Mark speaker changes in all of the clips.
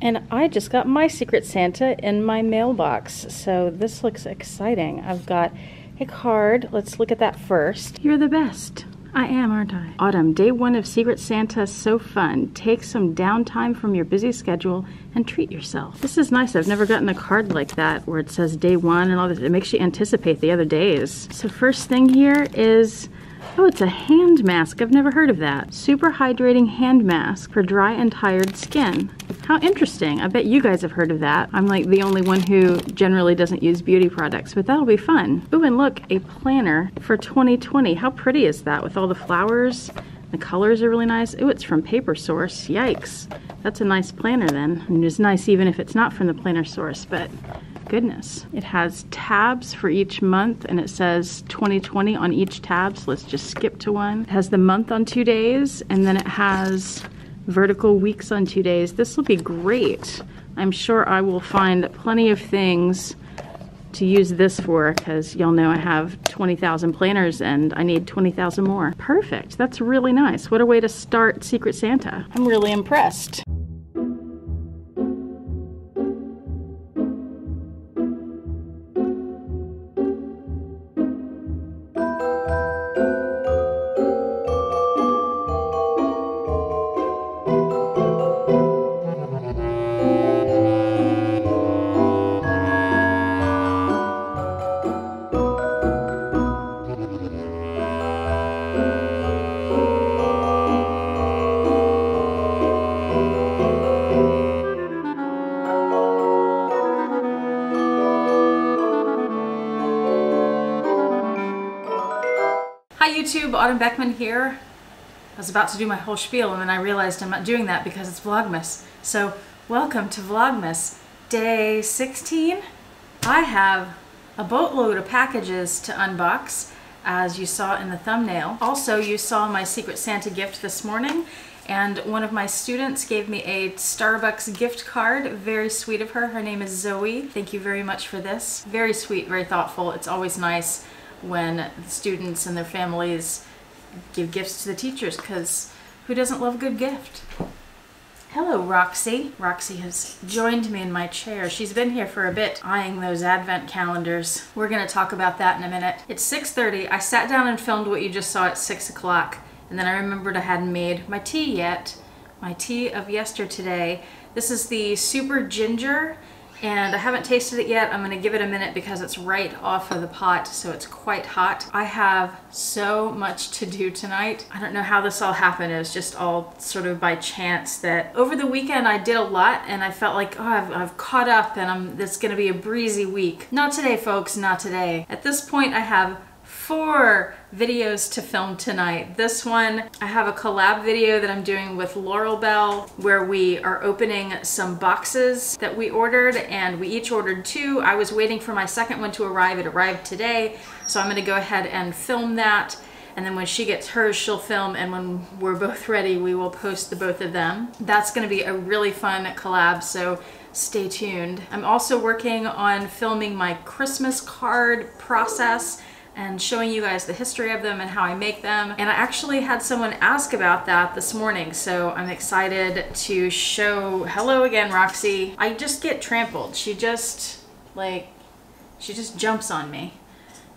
Speaker 1: And I just got my Secret Santa in my mailbox, so this looks exciting. I've got a card. Let's look at that first. You're the best. I am, aren't I? Autumn, day one of Secret Santa, so fun. Take some downtime from your busy schedule and treat yourself. This is nice. I've never gotten a card like that where it says day one and all this. It makes you anticipate the other days. So first thing here is, oh, it's a hand mask. I've never heard of that. Super hydrating hand mask for dry and tired skin. How interesting. I bet you guys have heard of that. I'm like the only one who generally doesn't use beauty products, but that'll be fun. Ooh, and look, a planner for 2020. How pretty is that with all the flowers? The colors are really nice. Ooh, it's from Paper Source. Yikes. That's a nice planner then. And it's nice even if it's not from the Planner Source, but goodness. It has tabs for each month and it says 2020 on each tab, so let's just skip to one. It has the month on 2 days and then it has vertical weeks on 2 days. This will be great. I'm sure I will find plenty of things to use this for because y'all know I have 20,000 planners and I need 20,000 more. Perfect. That's really nice. What a way to start Secret Santa. I'm really impressed.
Speaker 2: Hi YouTube, Autumn Beckman here. I was about to do my whole spiel and then I realized I'm not doing that because it's Vlogmas. So welcome to Vlogmas day 16. I have a boatload of packages to unbox as you saw in the thumbnail. Also, you saw my Secret Santa gift this morning and one of my students gave me a Starbucks gift card. Very sweet of her. Her name is Zoe. Thank you very much for this. Very sweet, very thoughtful. It's always nice when the students and their families give gifts to the teachers, because who doesn't love a good gift? Hello, Roxy. Roxy has joined me in my chair. She's been here for a bit, eyeing those advent calendars. We're gonna talk about that in a minute. It's 6:30. I sat down and filmed what you just saw at 6 o'clock, and then I remembered I hadn't made my tea yet. My tea of yesterday. This is the Super Ginger, and I haven't tasted it yet. I'm gonna give it a minute because it's right off of the pot, so it's quite hot. I have so much to do tonight. I don't know how this all happened. It was just all sort of by chance that over the weekend I did a lot and I felt like, oh, I've caught up and it's gonna be a breezy week. Not today, folks, not today. At this point, I have 4 videos to film tonight. This one, I have a collab video that I'm doing with Laurel Bell where we are opening some boxes that we ordered, and we each ordered 2. I was waiting for my second one to arrive. It arrived today, so I'm gonna go ahead and film that, and then when she gets hers, she'll film, and when we're both ready, we will post the both of them. That's gonna be a really fun collab, so stay tuned. I'm also working on filming my Christmas card process and showing you guys the history of them and how I make them. And I actually had someone ask about that this morning, so I'm excited to show. Hello again, Roxy. I just get trampled. She just jumps on me,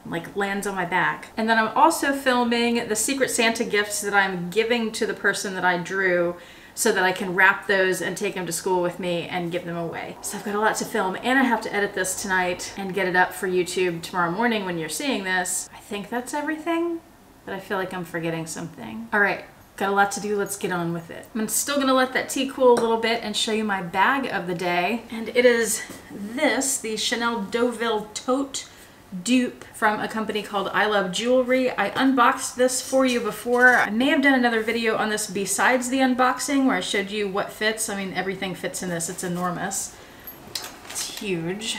Speaker 2: like lands on my back. And then I'm also filming the Secret Santa gifts that I'm giving to the person that I drew, so that I can wrap those and take them to school with me and give them away. So I've got a lot to film, and I have to edit this tonight and get it up for YouTube tomorrow morning when you're seeing this. I think that's everything, but I feel like I'm forgetting something. All right, got a lot to do, let's get on with it. I'm still gonna let that tea cool a little bit and show you my bag of the day. And it is this, the Chanel Deauville Tote dupe from a company called I Love Jewelry. I unboxed this for you before. I may have done another video on this besides the unboxing where I showed you what fits. I mean, everything fits in this. It's enormous. It's huge.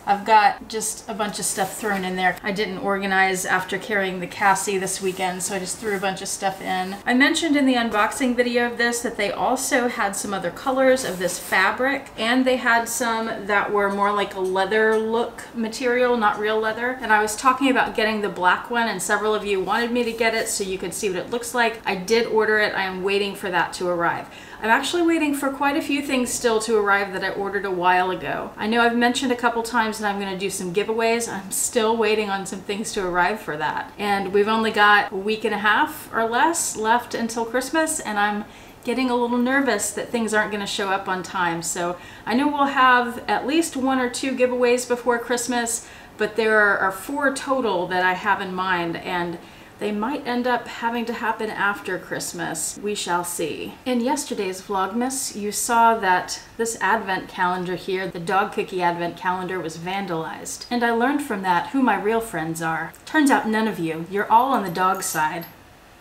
Speaker 2: I've got just a bunch of stuff thrown in there. I didn't organize after carrying the Cassie this weekend, so I just threw a bunch of stuff in. I mentioned in the unboxing video of this that they also had some other colors of this fabric, and they had some that were more like a leather look material, not real leather. And I was talking about getting the black one, and several of you wanted me to get it so you could see what it looks like. I did order it. I am waiting for that to arrive. I'm actually waiting for quite a few things still to arrive that I ordered a while ago. I know I've mentioned a couple times that I'm going to do some giveaways. I'm still waiting on some things to arrive for that. And we've only got a week and a half or less left until Christmas, and I'm getting a little nervous that things aren't going to show up on time. So I know we'll have at least 1 or 2 giveaways before Christmas, but there are 4 total that I have in mind, and they might end up having to happen after Christmas. We shall see. In yesterday's Vlogmas, you saw that this advent calendar here, the dog cookie advent calendar, was vandalized. And I learned from that who my real friends are. Turns out none of you. You're all on the dog side.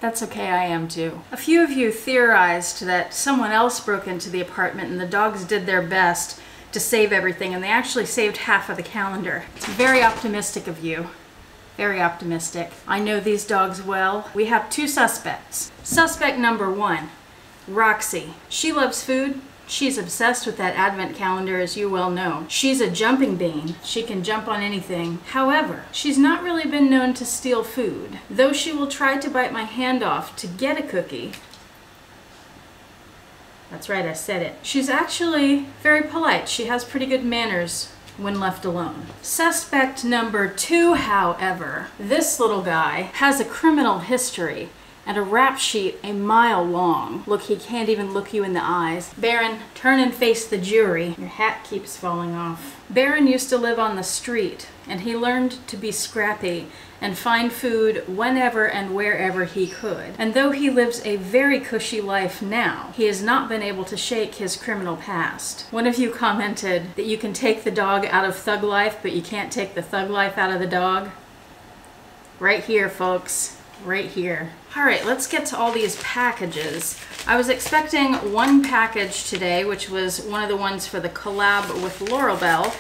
Speaker 2: That's okay, I am too. A few of you theorized that someone else broke into the apartment and the dogs did their best to save everything, and they actually saved half of the calendar. It's very optimistic of you. Very optimistic. I know these dogs well. We have 2 suspects. Suspect number 1, Roxy. She loves food. She's obsessed with that advent calendar, as you well know. She's a jumping bean. She can jump on anything. However, she's not really been known to steal food. Though she will try to bite my hand off to get a cookie. That's right, I said it. She's actually very polite. She has pretty good manners when left alone. Suspect number 2, however, this little guy has a criminal history and a rap sheet a mile long. Look, he can't even look you in the eyes. Baron, turn and face the jury. Your hat keeps falling off. Baron used to live on the street, and he learned to be scrappy and find food whenever and wherever he could. And though he lives a very cushy life now, he has not been able to shake his criminal past. One of you commented that you can take the dog out of thug life, but you can't take the thug life out of the dog. Right here, folks. Right here. All right, let's get to all these packages. I was expecting 1 package today, which was one of the ones for the collab with Laurelbell,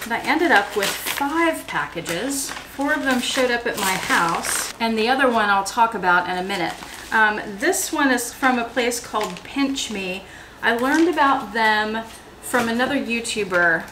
Speaker 2: and I ended up with 5 packages. 4 of them showed up at my house, and the other one I'll talk about in a minute. This one is from a place called Pinch Me. I learned about them from another YouTuber,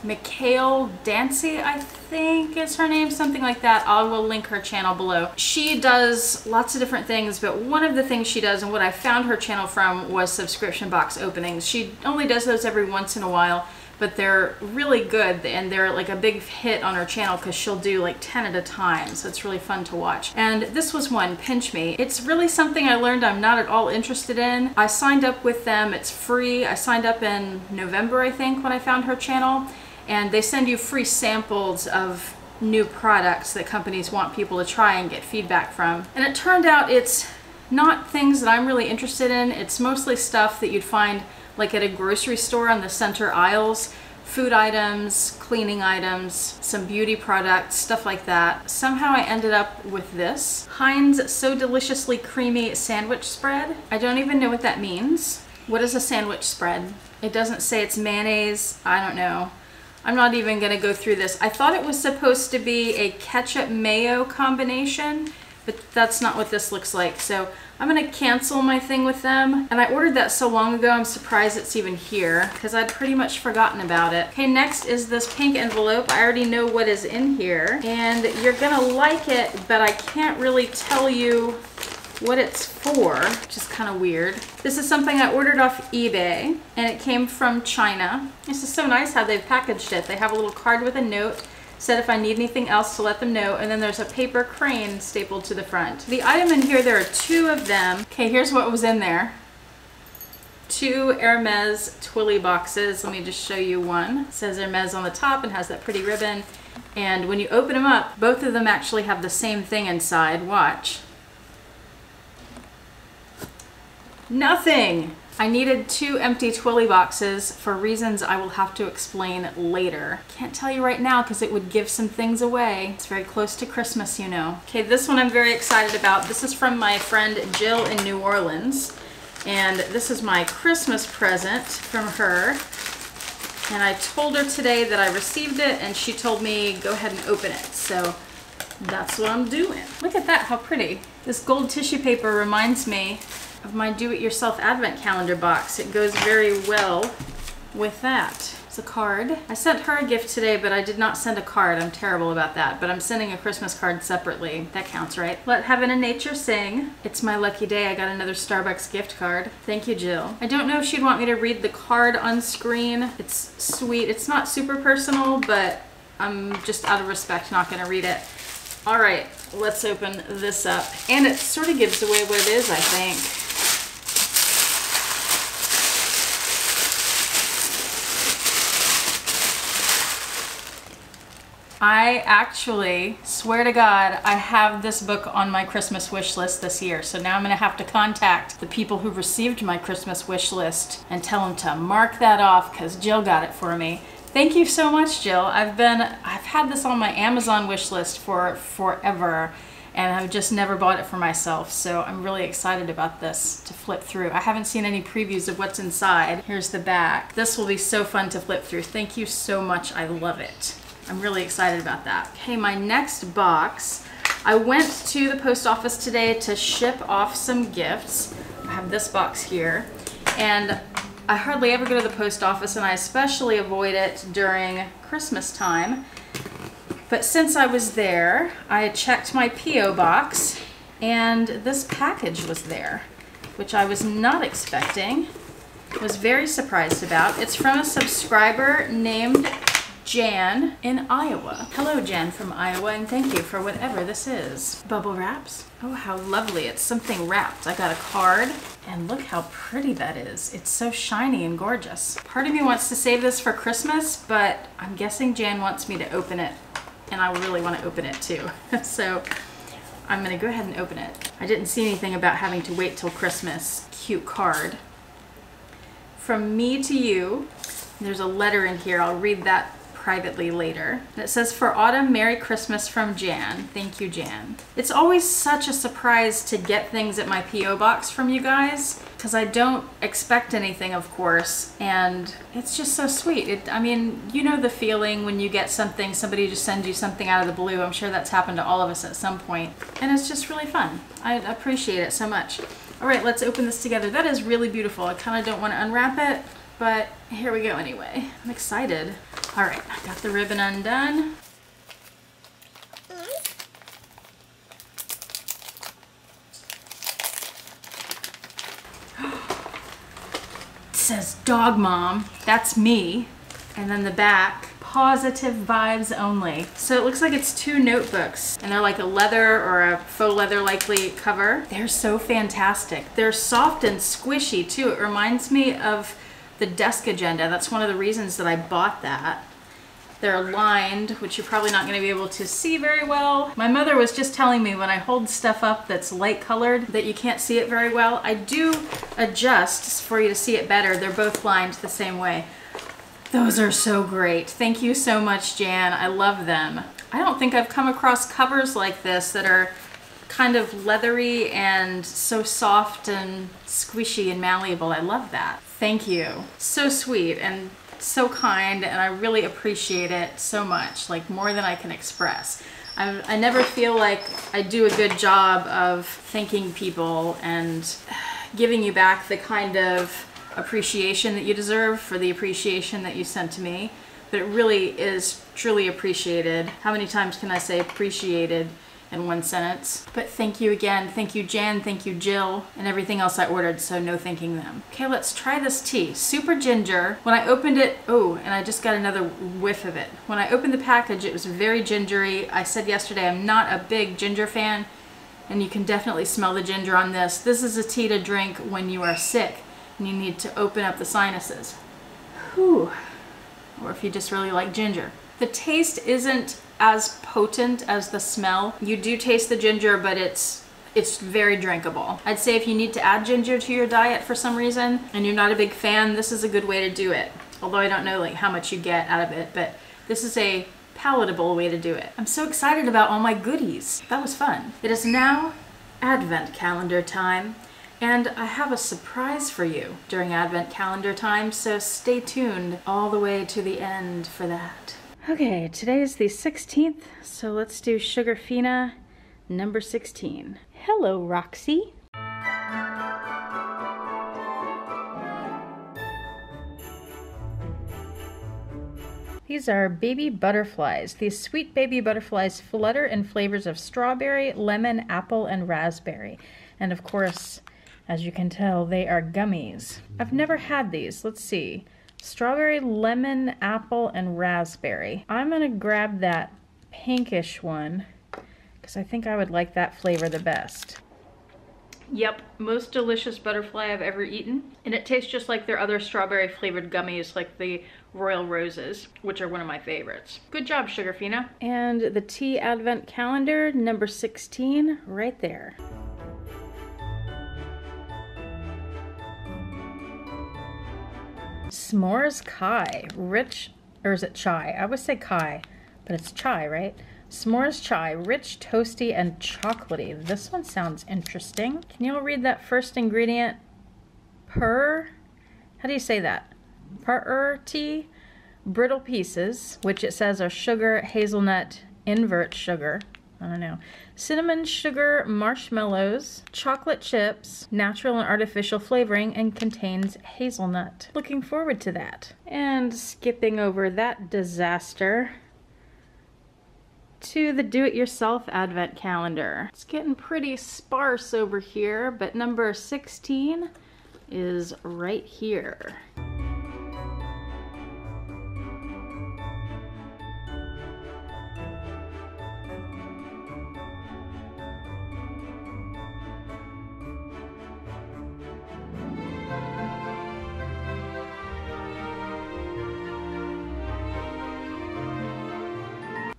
Speaker 2: Mikhail Dancy, I think is her name, something like that. I will link her channel below. She does lots of different things, but one of the things she does, and what I found her channel from, was subscription box openings. She only does those every once in a while, but they're really good, and they're like a big hit on her channel because she'll do like 10 at a time, so it's really fun to watch. And this was one, Pinch Me. It's really something I learned I'm not at all interested in. I signed up with them, it's free. I signed up in November, I think, when I found her channel. And they send you free samples of new products that companies want people to try and get feedback from. And it turned out it's not things that I'm really interested in. It's mostly stuff that you'd find like at a grocery store on the center aisles. Food items, cleaning items, some beauty products, stuff like that. Somehow I ended up with this. Heinz So Deliciously Creamy Sandwich Spread. I don't even know what that means. What is a sandwich spread? It doesn't say it's mayonnaise. I don't know. I'm not even gonna go through this. I thought it was supposed to be a ketchup mayo combination, but that's not what this looks like. So I'm gonna cancel my thing with them. And I ordered that so long ago, I'm surprised it's even here because I'd pretty much forgotten about it. Okay, next is this pink envelope. I already know what is in here and you're gonna like it, but I can't really tell you what it's for, which is kind of weird. This is something I ordered off eBay and it came from China. This is so nice how they've packaged it. They have a little card with a note, said if I need anything else to let them know, and then there's a paper crane stapled to the front. The item in here, there are 2 of them. Okay, here's what was in there. 2 Hermes Twilly boxes. Let me just show you one. It says Hermes on the top and has that pretty ribbon. And when you open them up, both of them actually have the same thing inside. Watch. Nothing! I needed 2 empty Twilly boxes for reasons I will have to explain later. Can't tell you right now because it would give some things away. It's very close to Christmas, you know. Okay, this one I'm very excited about. This is from my friend Jill in New Orleans. And this is my Christmas present from her. And I told her today that I received it and she told me go ahead and open it. So that's what I'm doing. Look at that, how pretty. This gold tissue paper reminds me of my do-it-yourself advent calendar box. It goes very well with that. It's a card. I sent her a gift today, but I did not send a card. I'm terrible about that, but I'm sending a Christmas card separately. That counts, right? Let Heaven and Nature Sing. It's my lucky day. I got another Starbucks gift card. Thank you, Jill. I don't know if she'd want me to read the card on screen. It's sweet. It's not super personal, but I'm just out of respect not gonna read it. All right, let's open this up. And it sort of gives away what it is, I think. I actually, swear to God, I have this book on my Christmas wish list this year. So now I'm gonna have to contact the people who received my Christmas wish list and tell them to mark that off because Jill got it for me. Thank you so much, Jill. I've had this on my Amazon wish list for forever and I've just never bought it for myself. So I'm really excited about this to flip through. I haven't seen any previews of what's inside. Here's the back. This will be so fun to flip through. Thank you so much. I love it. I'm really excited about that. Okay, my next box. I went to the post office today to ship off some gifts. I have this box here. And I hardly ever go to the post office and I especially avoid it during Christmas time. But since I was there, I checked my P.O. box and this package was there, which I was not expecting. Was very surprised about. It's from a subscriber named Jan in Iowa. Hello, Jan from Iowa, and thank you for whatever this is. Bubble wraps. Oh, how lovely. It's something wrapped. I got a card, and look how pretty that is. It's so shiny and gorgeous. Part of me wants to save this for Christmas, but I'm guessing Jan wants me to open it, and I really want to open it too. So I'm gonna go ahead and open it. I didn't see anything about having to wait till Christmas. Cute card. From me to you. There's a letter in here. I'll read that privately later. And it says, for autumn, Merry Christmas from Jan. Thank you, Jan. It's always such a surprise to get things at my P.O. box from you guys because I don't expect anything, of course, and it's just so sweet. I mean, you know the feeling when you get something, somebody just sends you something out of the blue. I'm sure that's happened to all of us at some point, and it's just really fun. I appreciate it so much. All right, let's open this together. That is really beautiful. I kind of don't want to unwrap it, but here we go anyway. I'm excited. All right, I got the ribbon undone. It says Dog Mom, that's me. And then the back, positive vibes only. So it looks like it's 2 notebooks and they're like a leather or a faux leather likely cover. They're so fantastic. They're soft and squishy too. It reminds me of the desk agenda. That's one of the reasons that I bought that. They're lined, which you're probably not going to be able to see very well. My mother was just telling me when I hold stuff up that's light colored that you can't see it very well. I do adjust for you to see it better. They're both lined the same way. Those are so great. Thank you so much, Jan. I love them. I don't think I've come across covers like this that are kind of leathery and so soft and squishy and malleable. I love that. Thank you. So sweet and so kind, and I really appreciate it so much, like more than I can express. I never feel like I do a good job of thanking people and giving you back the kind of appreciation that you deserve for the appreciation that you sent to me, but it really is truly appreciated. How many times can I say appreciated in one sentence? But thank you again. Thank you, Jan. Thank you, Jill, and everything else I ordered, so no thanking them. Okay, let's try this tea. Super ginger. When I opened it, oh, and I just got another whiff of it. When I opened the package, it was very gingery. I said yesterday I'm not a big ginger fan, and you can definitely smell the ginger on this. This is a tea to drink when you are sick and you need to open up the sinuses. Whew. Or if you just really like ginger. The taste isn't as potent as the smell. You do taste the ginger, but it's very drinkable. I'd say if you need to add ginger to your diet for some reason and you're not a big fan, this is a good way to do it. Although I don't know like how much you get out of it, but this is a palatable way to do it. I'm so excited about all my goodies. That was fun. It is now Advent calendar time, and I have a surprise for you during Advent calendar time, so stay tuned all the way to the end for that. Okay, today is the 16th, so let's do Sugarfina number 16. Hello, Roxy.
Speaker 1: These are baby butterflies. These sweet baby butterflies flutter in flavors of strawberry, lemon, apple, and raspberry. And of course, as you can tell, they are gummies. I've never had these. Let's see. Strawberry, lemon, apple, and raspberry. I'm gonna grab that pinkish one because I think I would like that flavor the best. Yep, most delicious butterfly I've ever eaten. And it tastes just like their other strawberry flavored gummies, like the Royal Roses, which are one of my favorites. Good job, Sugarfina. And the tea advent calendar, number 16, right there. S'mores Kai, rich, or is it chai? I always say Kai, but it's chai, right? S'mores chai, rich, toasty, and chocolatey. This one sounds interesting. Can you all read that first ingredient? How do you say that? tea, brittle pieces, which it says are sugar, hazelnut, invert sugar. I don't know. Cinnamon, sugar, marshmallows, chocolate chips, natural and artificial flavoring, and contains hazelnut. Looking forward to that. And skipping over that disaster to the do-it-yourself advent calendar. It's getting pretty sparse over here, but number 16 is right here.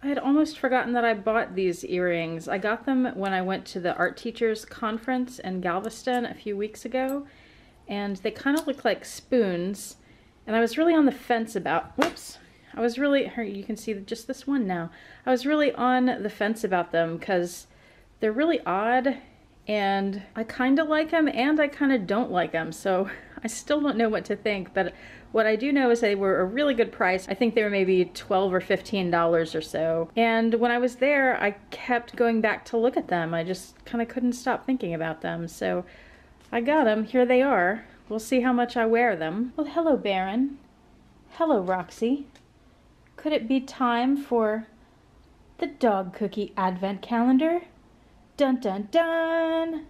Speaker 1: I had almost forgotten that I bought these earrings. I got them when I went to the art teachers conference in Galveston a few weeks ago, and they kind of look like spoons, and I was really on the fence about, whoops, I was really, you can see just this one now. I was really on the fence about them because they're really odd, and I kind of like them and I kind of don't like them, so I still don't know what to think, but what I do know is they were a really good price. I think they were maybe $12 or $15 or so. And when I was there, I kept going back to look at them. I just kind of couldn't stop thinking about them. So I got them. Here they are. We'll see how much I wear them. Well, hello, Baron. Hello, Roxy. Could it be time for the dog cookie advent calendar? Dun dun dun!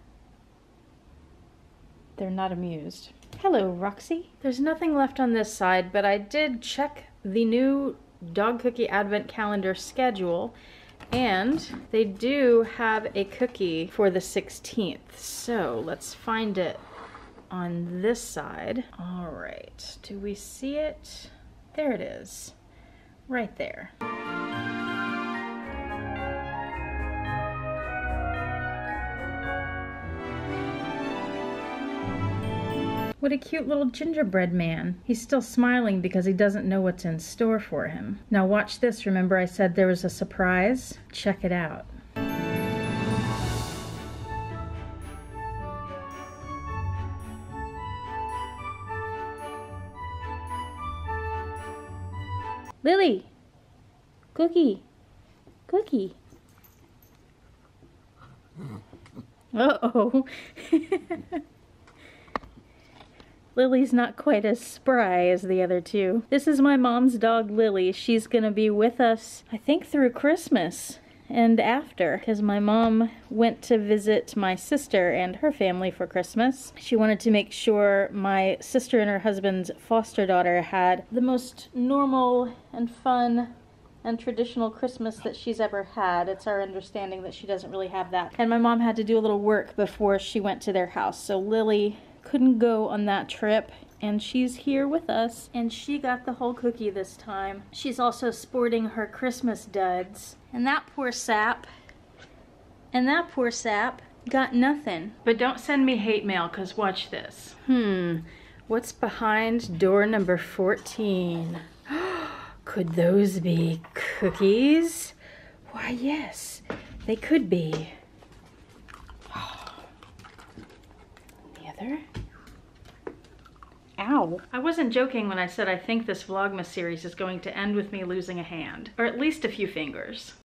Speaker 1: They're not amused. Hello, Roxy. There's nothing left on this side, but I did check the new dog cookie advent calendar schedule, and they do have a cookie for the 16th. So let's find it on this side. All right, do we see it? There it is, right there. What a cute little gingerbread man. He's still smiling because he doesn't know what's in store for him. Now watch this. Remember I said there was a surprise? Check it out. Lily! Cookie! Cookie! Uh-oh. Lily's not quite as spry as the other two. This is my mom's dog, Lily. She's gonna be with us, I think, through Christmas and after, because my mom went to visit my sister and her family for Christmas. She wanted to make sure my sister and her husband's foster daughter had the most normal and fun and traditional Christmas that she's ever had. It's our understanding that she doesn't really have that. And my mom had to do a little work before she went to their house, so Lily couldn't go on that trip, and she's here with us, and she got the whole cookie this time. She's also sporting her Christmas duds, and that poor sap got nothing. But don't send me hate mail, because watch this. What's behind door number 14? Could those be cookies? Why, yes, they could be. The other? Ow. I wasn't joking when I said I think this Vlogmas series is going to end with me losing a hand, or at least a few fingers.